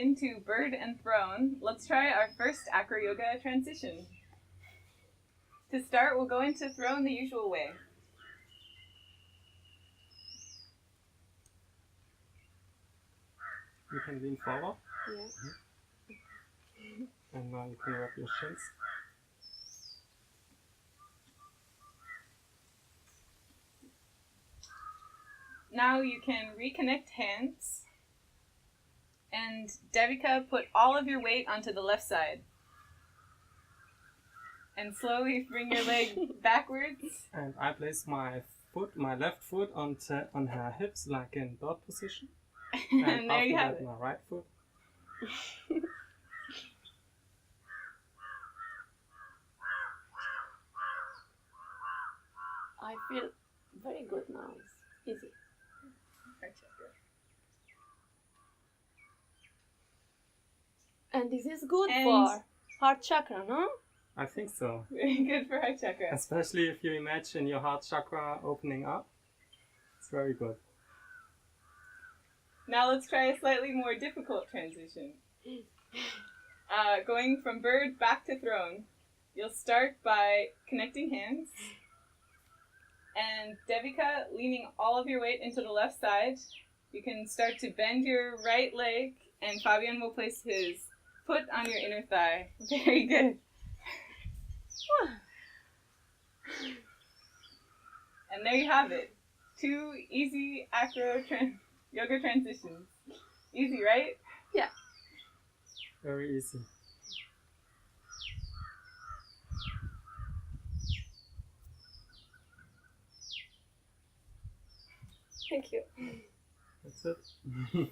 into bird and throne, let's try our first AcroYoga transition. To start, we'll go into throne the usual way. You can lean forward. Yeah. And now you can rub your shins. Now you can reconnect hands. And Devika, put all of your weight onto the left side. And slowly bring your leg backwards. And I place my left foot on her hips, like in dog position. And there you have after that, it. my right foot. I feel very good now. It's easy. And this is good for heart chakra, no? I think so. Very good for heart chakra. Especially if you imagine your heart chakra opening up. It's very good. Now let's try a slightly more difficult transition. Going from bird back to throne. You'll start by connecting hands. And Devika, leaning all of your weight into the left side, you can start to bend your right leg, and Fabian will place his foot on your inner thigh. Very good. And there you have it. 2 easy yoga transitions. Easy, right? Yeah. Very easy. Thank you. That's it.